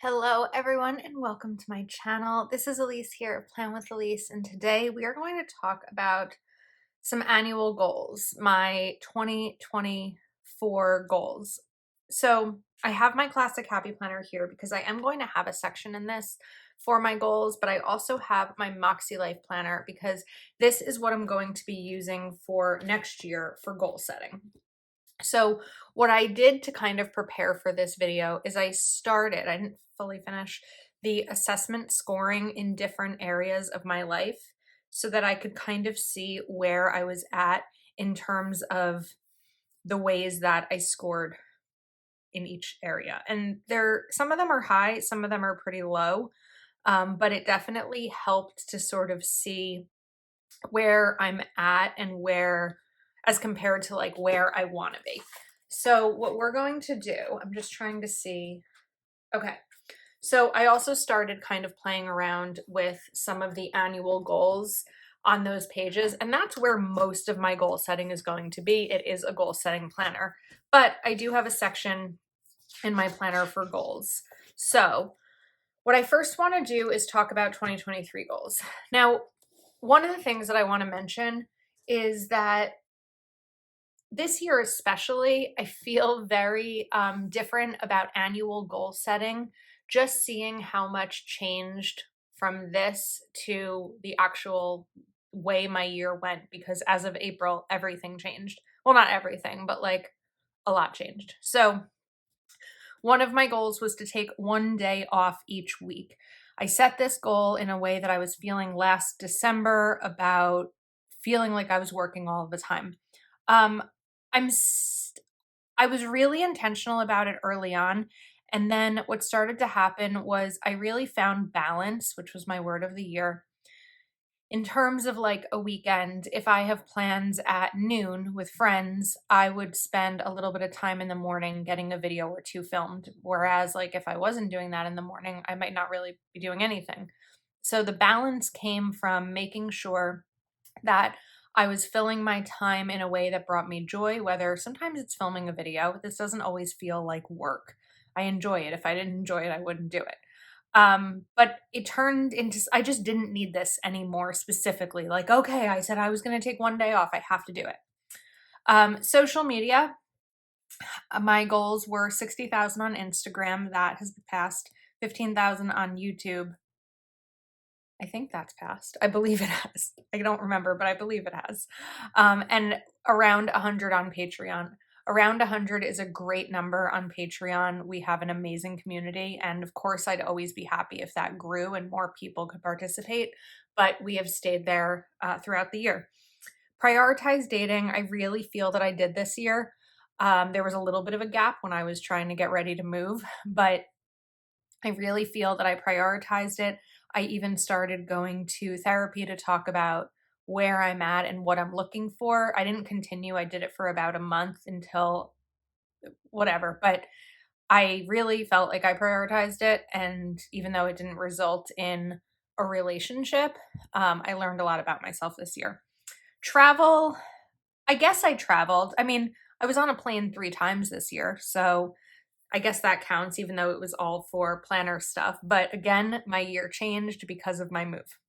Hello everyone and welcome to my channel. This is Elise here of Plan with Elise, and today we are going to talk about some annual goals, my 2024 goals. So I have my classic happy planner here because I am going to have a section in this for my goals, but I also have my Moxie Life planner because this is what I'm going to be using for next year for goal setting. So what I did to kind of prepare for this video is I didn't fully finish the assessment scoring in different areas of my life so that I could kind of see where I was at in terms of the ways that I scored in each area. And some of them are high, some of them are pretty low, but it definitely helped to sort of see where I'm at and where as compared to like where I want to be. So what we're going to do, I'm just trying to see. Okay. So I also started kind of playing around with some of the annual goals on those pages, and that's where most of my goal setting is going to be. It is a goal setting planner, but I do have a section in my planner for goals. So what I first want to do is talk about 2023 goals. Now, one of the things that I want to mention is that this year especially, I feel very different about annual goal setting, just seeing how much changed from this to the actual way my year went, because as of April, everything changed. Well, not everything, but like a lot changed. So one of my goals was to take one day off each week. I set this goal in a way that I was feeling last December about feeling like I was working all the time. Um, I was really intentional about it early on. And then what started to happen was I really found balance, which was my word of the year. In terms of like a weekend, if I have plans at noon with friends, I would spend a little bit of time in the morning getting a video or two filmed. Whereas, like, if I wasn't doing that in the morning, I might not really be doing anything. So the balance came from making sure that I was filling my time in a way that brought me joy, whether sometimes it's filming a video. This doesn't always feel like work. I enjoy it. If I didn't enjoy it, I wouldn't do it. But it turned into, I just didn't need this anymore specifically. Like, okay, I said I was going to take one day off. I have to do it. Social media, my goals were 60,000 on Instagram. That has passed. 15,000 on YouTube. I think that's passed. I believe it has. I don't remember, but I believe it has. And around 100 on Patreon. Around 100 is a great number on Patreon. We have an amazing community. And of course, I'd always be happy if that grew and more people could participate. But we have stayed there throughout the year. Prioritize dating. I really feel that I did this year. There was a little bit of a gap when I was trying to get ready to move, but I really feel that I prioritized it. I even started going to therapy to talk about where I'm at and what I'm looking for. I didn't continue. I did it for about a month until whatever, but I really felt like I prioritized it. And even though it didn't result in a relationship, I learned a lot about myself this year. Travel, I guess I traveled. I mean, I was on a plane 3 times this year, so I guess that counts, even though it was all for planner stuff. But again, my year changed because of my move.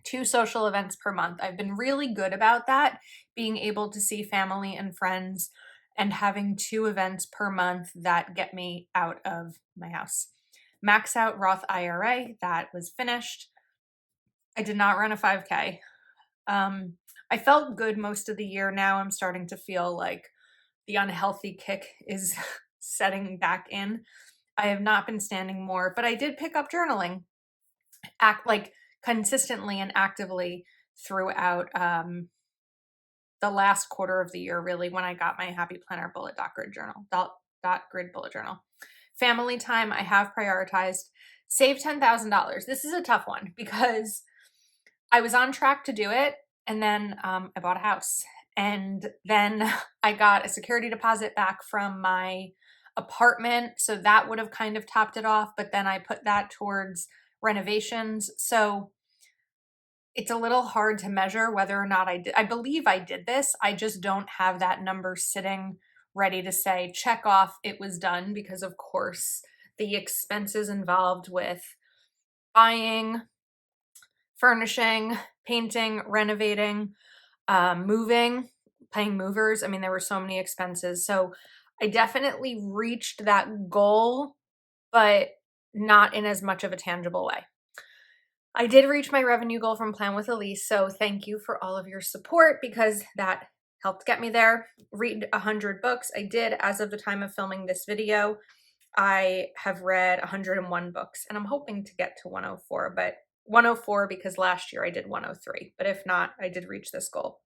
2 social events per month. I've been really good about that, being able to see family and friends and having 2 events per month that get me out of my house. Max out Roth IRA, that was finished. I did not run a 5K. I felt good most of the year. Now I'm starting to feel like the unhealthy kick is setting back in. I have not been standing more, but I did pick up journaling, act like consistently and actively throughout the last quarter of the year, really, when I got my Happy Planner bullet dot grid journal, dot grid bullet journal. Family time, I have prioritized. Save $10,000. This is a tough one because I was on track to do it, and then I bought a house. And then I got a security deposit back from my apartment. So that would have kind of topped it off. But then I put that towards renovations. So it's a little hard to measure whether or not I did. I believe I did this. I just don't have that number sitting ready to say check off it was done, because of course the expenses involved with buying, furnishing, painting, renovating, moving, paying movers. I mean, there were so many expenses. So I definitely reached that goal, but not in as much of a tangible way. I did reach my revenue goal from Plan with Elise, so thank you for all of your support because that helped get me there. Read 100 books. I did as of the time of filming this video. I have read 101 books and I'm hoping to get to 104, but 104 because last year I did 103. But if not, I did reach this goal.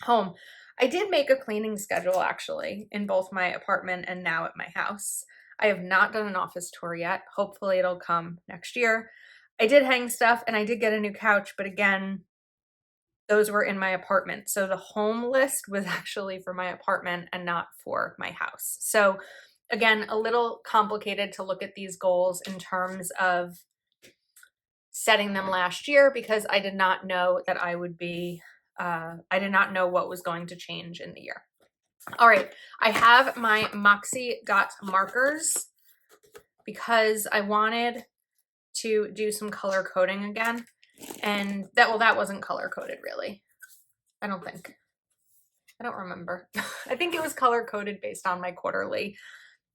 Home. I did make a cleaning schedule actually in both my apartment and now at my house. I have not done an office tour yet. Hopefully it'll come next year. I did hang stuff and I did get a new couch, but again, those were in my apartment. So the home list was actually for my apartment and not for my house. So again, a little complicated to look at these goals in terms of setting them last year because I did not know that I would be, I did not know what was going to change in the year. All right, I have my Moxie Dot markers because I wanted to do some color coding again. And that, well, that wasn't color coded really. I don't think. I don't remember. I think it was color coded based on my quarterly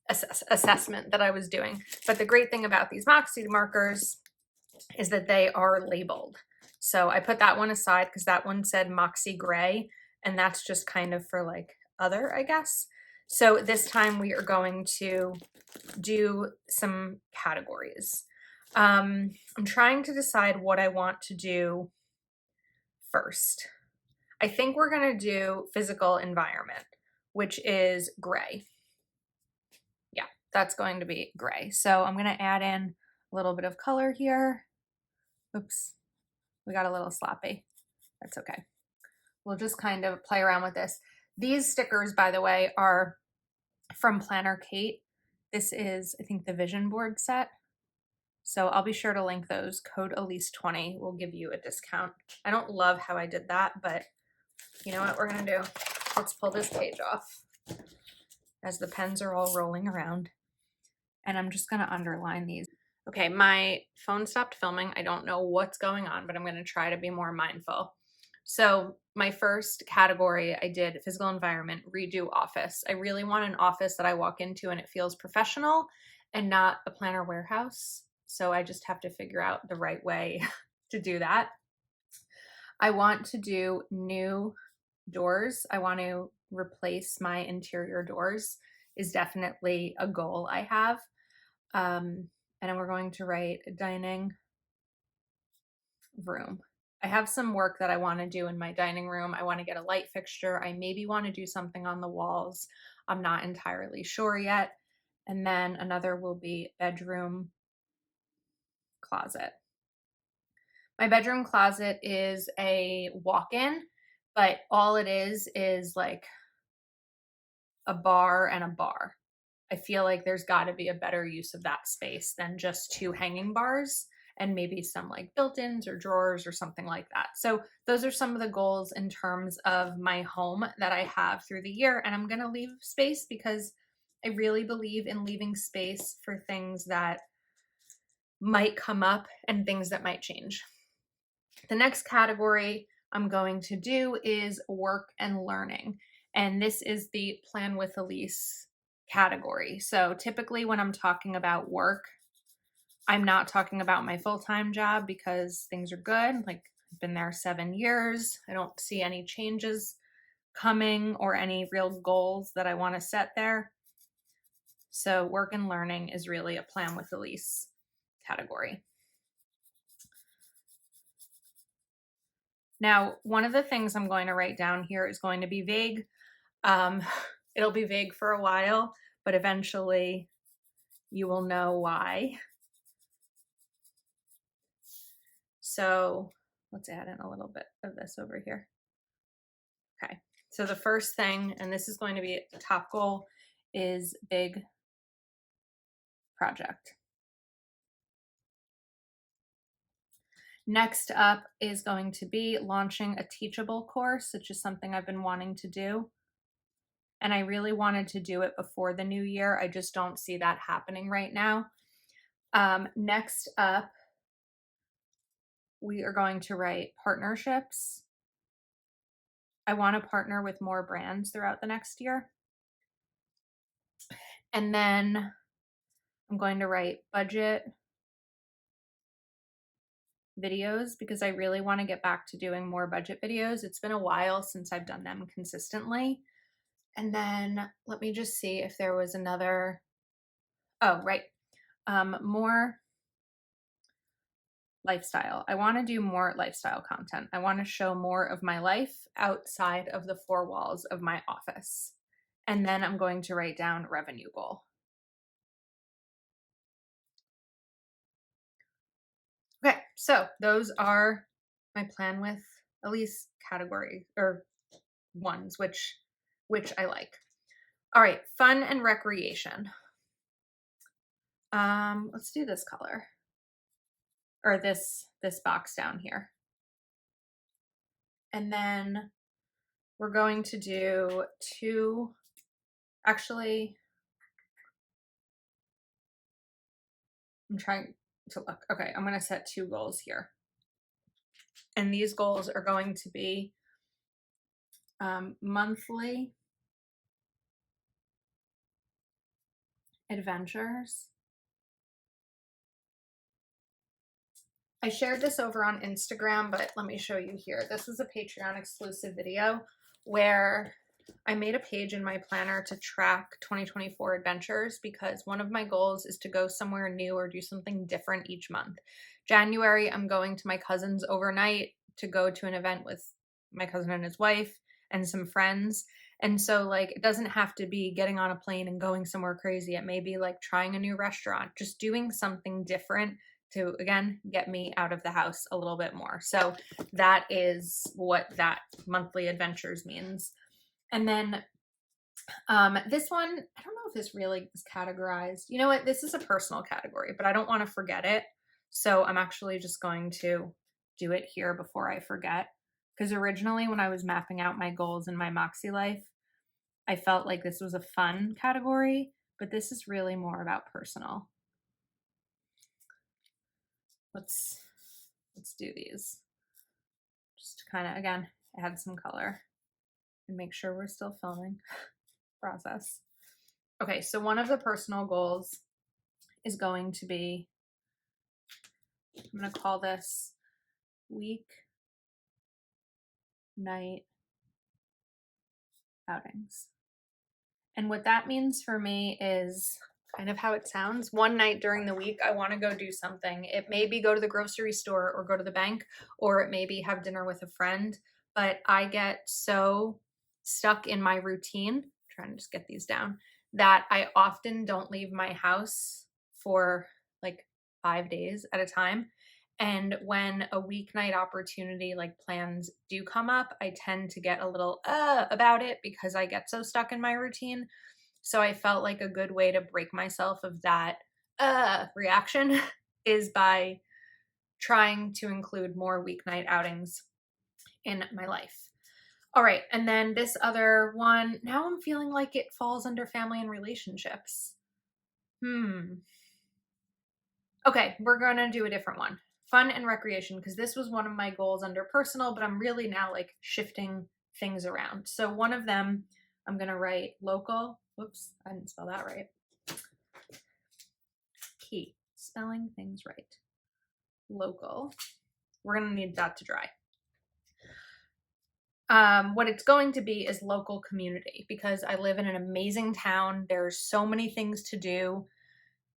assessment that I was doing. But the great thing about these Moxie markers is that they are labeled. So I put that one aside because that one said Moxie Gray, and that's just kind of for like other, I guess. So this time we are going to do some categories. I'm trying to decide what I want to do first. I think we're going to do physical environment, which is gray. Yeah, that's going to be gray. So I'm going to add in a little bit of color here. Oops, we got a little sloppy. That's okay. We'll just kind of play around with this. These stickers, by the way, are from Planner Kate. This is, I think, the vision board set. So I'll be sure to link those. Code Elise20 will give you a discount. I don't love how I did that, but you know what we're gonna do? Let's pull this page off as the pens are all rolling around. And I'm just gonna underline these. Okay, my phone stopped filming. I don't know what's going on, but I'm gonna try to be more mindful. So my first category, I did physical environment, redo office. I really want an office that I walk into and it feels professional and not a planner warehouse. So I just have to figure out the right way to do that. I want to do new doors. I want to replace my interior doors is definitely a goal I have. And then we're going to write dining room. I have some work that I want to do in my dining room. I want to get a light fixture. I maybe want to do something on the walls. I'm not entirely sure yet. And then another will be bedroom closet. My bedroom closet is a walk-in, but all it is like a bar and a bar. I feel like there's got to be a better use of that space than just two hanging bars and maybe some like built-ins or drawers or something like that. So those are some of the goals in terms of my home that I have through the year. And I'm going to leave space because I really believe in leaving space for things that might come up and things that might change. The next category I'm going to do is work and learning. And this is the Plan with Elise category. So typically when I'm talking about work, I'm not talking about my full-time job because things are good. Like I've been there 7 years. I don't see any changes coming or any real goals that I want to set there. So work and learning is really a Plan with Elise category. Now, one of the things I'm going to write down here is going to be vague. It'll be vague for a while, but eventually you will know why. So let's add in a little bit of this over here. Okay, so the first thing, and this is going to be the top goal, is big project. Next up is going to be launching a Teachable course, which is something I've been wanting to do. And I really wanted to do it before the new year. I just don't see that happening right now. Next up, we are going to write partnerships. I want to partner with more brands throughout the next year. And then I'm going to write budget videos because I really want to get back to doing more budget videos. It's been a while since I've done them consistently. And then let me just see if there was another. Oh, right. More lifestyle. I want to do more lifestyle content. I want to show more of my life outside of the four walls of my office. And then I'm going to write down revenue goal. Okay, so those are my plan with at least category or ones, which I like. All right, fun and recreation. Let's do this color or this box down here. And then we're going to do two, actually, I'm trying to look. Okay, I'm going to set two goals here. And these goals are going to be monthly adventures. I shared this over on Instagram, but let me show you here. This is a Patreon exclusive video where I made a page in my planner to track 2024 adventures because one of my goals is to go somewhere new or do something different each month. January, I'm going to my cousin's overnight to go to an event with my cousin and his wife and some friends. And so like, it doesn't have to be getting on a plane and going somewhere crazy. It may be like trying a new restaurant, just doing something different to, again, get me out of the house a little bit more. So that is what that monthly adventures means. And then this one, I don't know if this really is categorized. You know what? This is a personal category, but I don't want to forget it. So I'm actually just going to do it here before I forget. Because originally when I was mapping out my goals in my Moxie life, I felt like this was a fun category, but this is really more about personal. Let's do these. Just to kind of, again, add some color and make sure we're still filming. Process. Okay, so one of the personal goals is going to be, I'm going to call this week night outings. And what that means for me is kind of how it sounds. One night during the week, I want to go do something. It may be go to the grocery store or go to the bank, or it may be have dinner with a friend. But I get so stuck in my routine, trying to just get these down, that I often don't leave my house for like 5 days at a time. And when a weeknight opportunity like plans do come up, I tend to get a little about it because I get so stuck in my routine. So I felt like a good way to break myself of that reaction is by trying to include more weeknight outings in my life. All right, and then this other one, now I'm feeling like it falls under family and relationships. Okay, we're gonna do a different one. Fun and recreation, because this was one of my goals under personal, but I'm really now like shifting things around. So one of them, I'm gonna write local. Whoops, I didn't spell that right. Key, spelling things right. Local. We're gonna need that to dry. What it's going to be is local community because I live in an amazing town. There's so many things to do.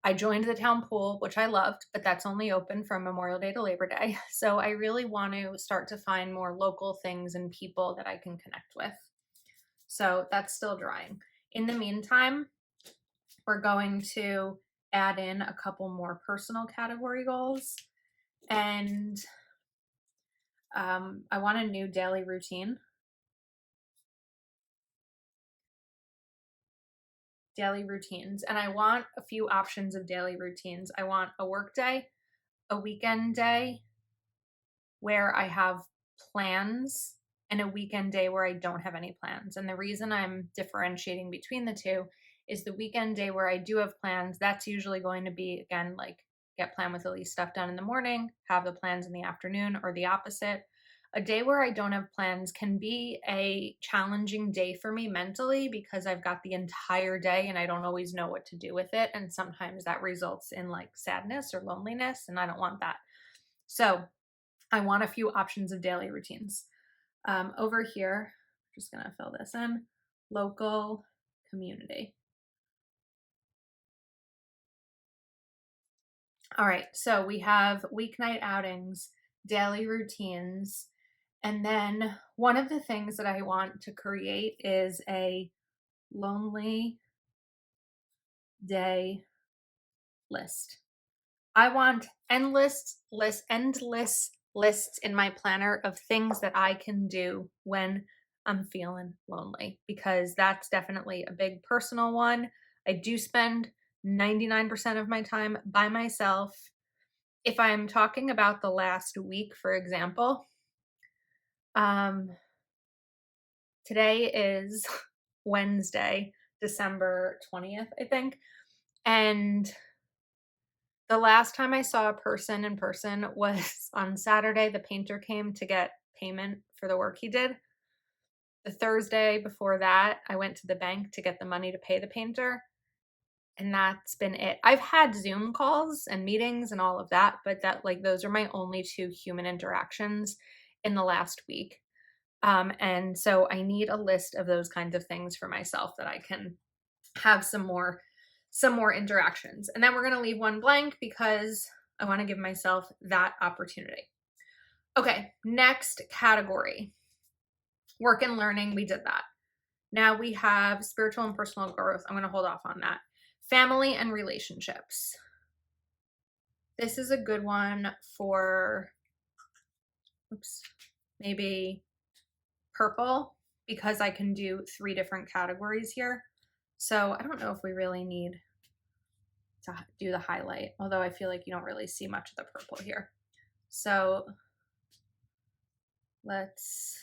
I joined the town pool, which I loved, but that's only open from Memorial Day to Labor Day. So I really want to start to find more local things and people that I can connect with. So that's still drying. In the meantime, we're going to add in a couple more personal category goals. And I want a new daily routine. Daily routines. And I want a few options of daily routines. I want a work day, a weekend day where I have plans, and a weekend day where I don't have any plans. And the reason I'm differentiating between the two is the weekend day where I do have plans, that's usually going to be, again, like get Plan with Elise stuff done in the morning, have the plans in the afternoon, or the opposite. A day where I don't have plans can be a challenging day for me mentally because I've got the entire day and I don't always know what to do with it. And sometimes that results in like sadness or loneliness, and I don't want that. So I want a few options of daily routines. Over here, I'm just going to fill this in. Local community. All right, so we have weeknight outings, daily routines, and then one of the things that I want to create is a lonely day list. I want endless lists in my planner of things that I can do when I'm feeling lonely, because that's definitely a big personal one. I do spend 99% of my time by myself. If I'm talking about the last week, for example, um, today is Wednesday, December 20th, I think. And the last time I saw a person in person was on Saturday. The painter came to get payment for the work he did. The Thursday before that, I went to the bank to get the money to pay the painter. And that's been it. I've had Zoom calls and meetings and all of that, but those are my only two human interactions in the last week. And so I need a list of those kinds of things for myself that I can have some more interactions. And then we're going to leave one blank because I want to give myself that opportunity. Okay, next category. Work and learning, we did that. Now we have spiritual and personal growth. I'm going to hold off on that. Family and relationships. This is a good one for, maybe purple, because I can do 3 different categories here. So I don't know if we really need to do the highlight, although I feel like you don't really see much of the purple here. So let's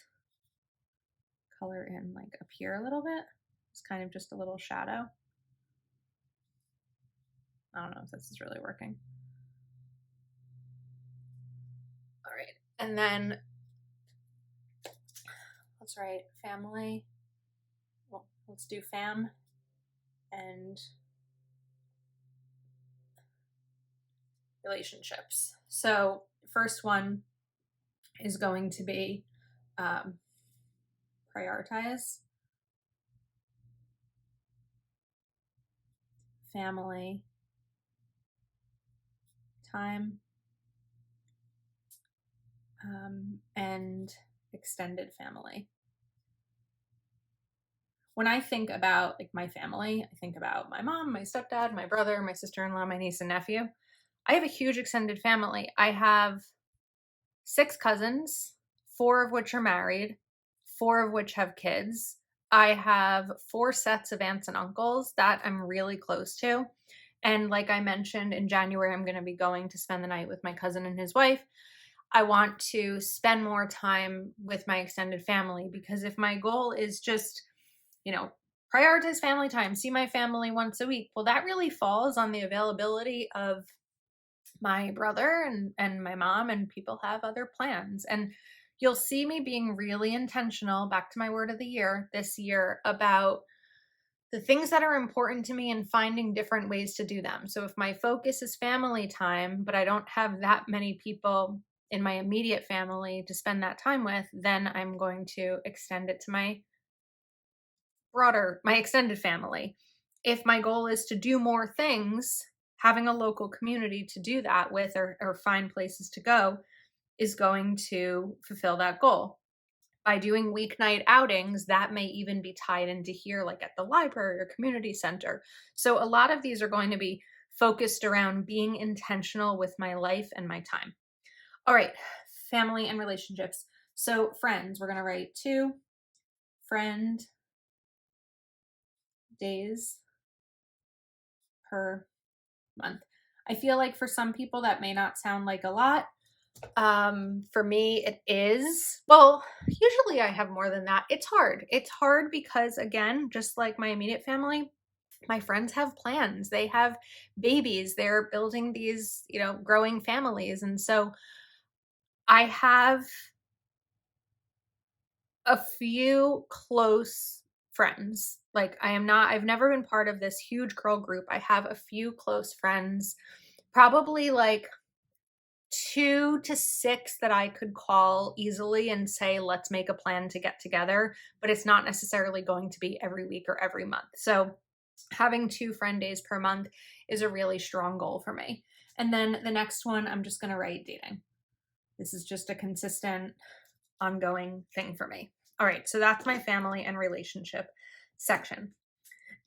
color in like up here a little bit. It's kind of just a little shadow. I don't know if this is really working. All right, and then let's write family. Well, let's do fam and relationships. So first one is going to be prioritize family time and extended family. When I think about like my family, I think about my mom, my stepdad, my brother, my sister-in-law, my niece and nephew. I have a huge extended family. I have 6 cousins, 4 of which are married, 4 of which have kids. I have 4 sets of aunts and uncles that I'm really close to. And like I mentioned, in January, I'm going to be going to spend the night with my cousin and his wife. I want to spend more time with my extended family, because if my goal is just, prioritize family time, see my family once a week, well, that really falls on the availability of my brother and my mom, and people have other plans. And you'll see me being really intentional, back to my word of the year this year, about the things that are important to me and finding different ways to do them. So if my focus is family time, but I don't have that many people in my immediate family to spend that time with, then I'm going to extend it to my extended family. If my goal is to do more things, having a local community to do that with, or find places to go, is going to fulfill that goal. By doing weeknight outings, that may even be tied into here, like at the library or community center. So a lot of these are going to be focused around being intentional with my life and my time. All right, family and relationships. So friends, we're going to write 2 friend days per month. I feel like for some people that may not sound like a lot. For me, it is. Well, usually I have more than that. It's hard. It's hard because, again, just like my immediate family, My friends have plans. They have babies. They're building these, growing families. And so I have a few close friends. Like I've never been part of this huge girl group. I have a few close friends, probably like 2 to 6 that I could call easily and say, let's make a plan to get together. But it's not necessarily going to be every week or every month. So having 2 friend days per month is a really strong goal for me. And then the next one, I'm just going to write dating. This is just a consistent, ongoing thing for me. All right, so that's my family and relationship section.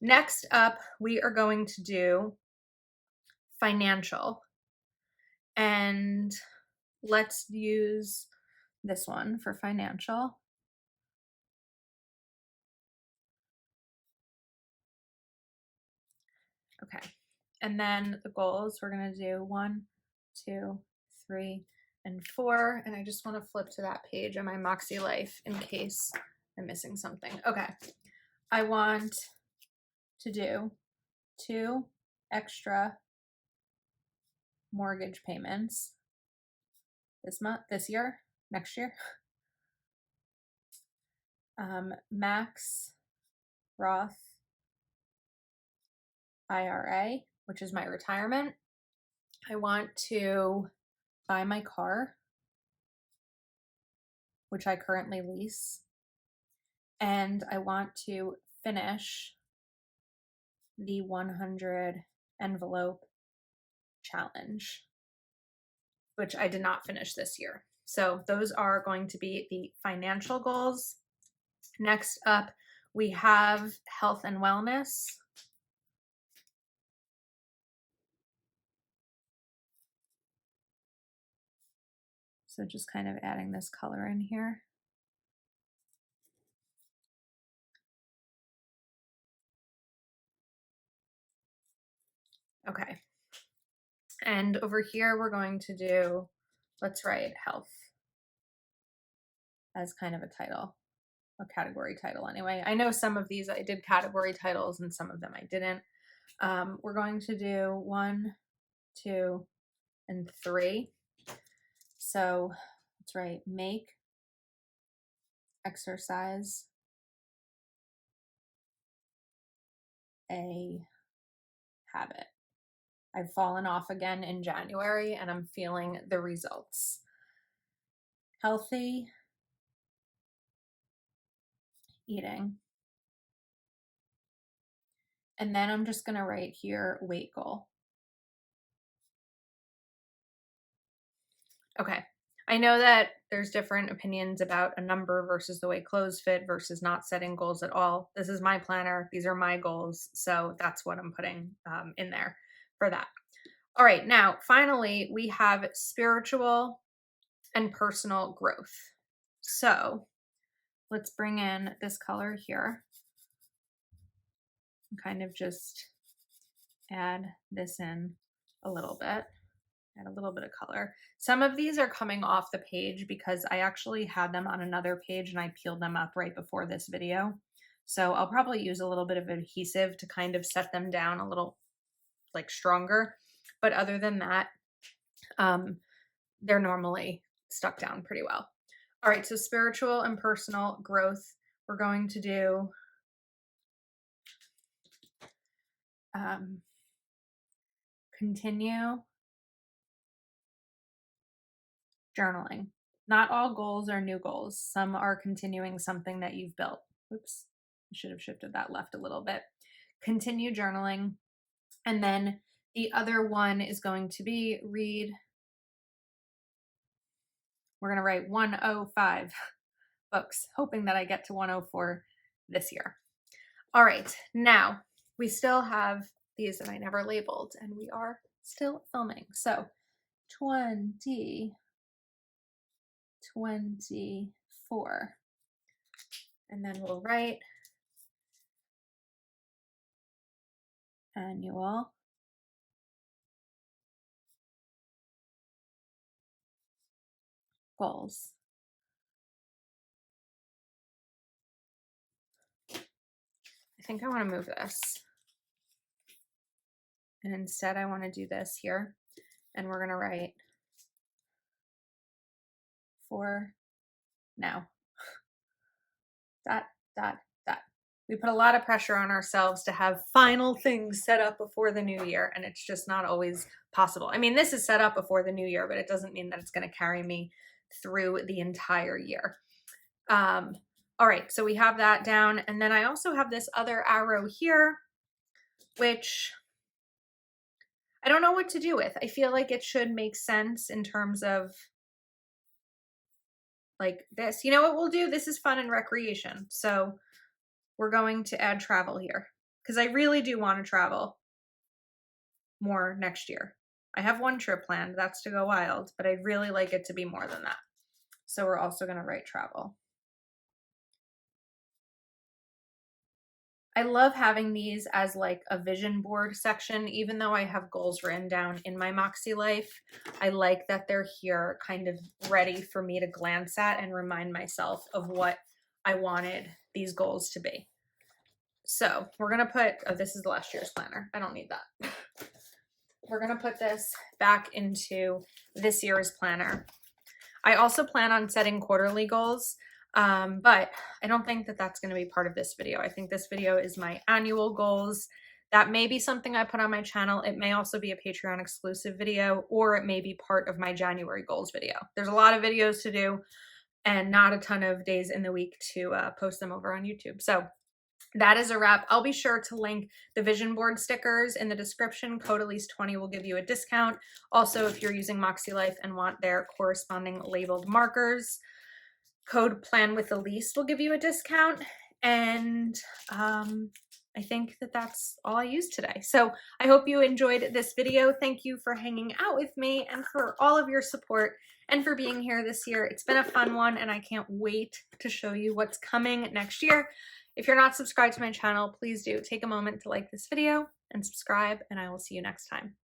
Next up, we are going to do financial. And let's use this one for financial. Okay. And then the goals, we're going to do 1, 2, 3, and 4. And I just want to flip to that page of my Moxie Life in case I'm missing something. Okay. I want to do 2 extra mortgage payments this month, this year, next year. Max Roth IRA, which is my retirement. I want to buy my car, which I currently lease. And I want to finish the 100 envelope challenge, which I did not finish this year. So those are going to be the financial goals. Next up, we have health and wellness. So just kind of adding this color in here. Okay. And over here, we're going to do, let's write health as kind of a title, a category title anyway. I know some of these I did category titles and some of them I didn't. We're going to do 1, 2, and 3. So let's write make exercise a habit. I've fallen off again in January and I'm feeling the results. Healthy eating. And then I'm just going to write here weight goal. Okay. I know that there's different opinions about a number versus the way clothes fit versus not setting goals at all. This is my planner. These are my goals. So that's what I'm putting in there for that. All right. Now, finally, we have spiritual and personal growth. So let's bring in this color here and kind of just add this in a little bit. Add a little bit of color. Some of these are coming off the page because I actually had them on another page and I peeled them up right before this video. So I'll probably use a little bit of adhesive to kind of set them down a little like stronger. But other than that, they're normally stuck down pretty well. All right, so spiritual and personal growth. We're going to do continue journaling. Not all goals are new goals. Some are continuing something that you've built. Oops, I should have shifted that left a little bit. Continue journaling. And then the other one is going to be read. We're going to write 105 books, hoping that I get to 104 this year. All right, now we still have these that I never labeled, and we are still filming. So 2024. And then we'll write annual goals. I think I want to move this And instead I want to do this here, and we're going to write for now. Dot, dot, dot. We put a lot of pressure on ourselves to have final things set up before the new year, and it's just not always possible. I mean, this is set up before the new year, but it doesn't mean that it's going to carry me through the entire year. All right, so we have that down, and then I also have this other arrow here, which I don't know what to do with. I feel like it should make sense in terms of like this. You know what we'll do? This is fun and recreation. So we're going to add travel here because I really do want to travel more next year. I have one trip planned, that's to go wild, but I'd really like it to be more than that. So we're also going to write travel. I love having these as like a vision board section, even though I have goals written down in my Moxie Life. I like that they're here kind of ready for me to glance at and remind myself of what I wanted these goals to be. So we're going to put, oh, this is last year's planner. I don't need that. We're going to put this back into this year's planner. I also plan on setting quarterly goals. But I don't think that that's going to be part of this video. I think this video is my annual goals. That may be something I put on my channel. It may also be a Patreon exclusive video, or it may be part of my January goals video. There's a lot of videos to do and not a ton of days in the week to post them over on YouTube. So that is a wrap. I'll be sure to link the vision board stickers in the description. Code Elise20 will give you a discount. Also, if you're using Moxie Life and want their corresponding labeled markers, code Plan with Elise will give you a discount. And I think that that's all I used today. So I hope you enjoyed this video. Thank you for hanging out with me and for all of your support and for being here this year. It's been a fun one, and I can't wait to show you what's coming next year. If you're not subscribed to my channel, please do take a moment to like this video and subscribe, and I will see you next time.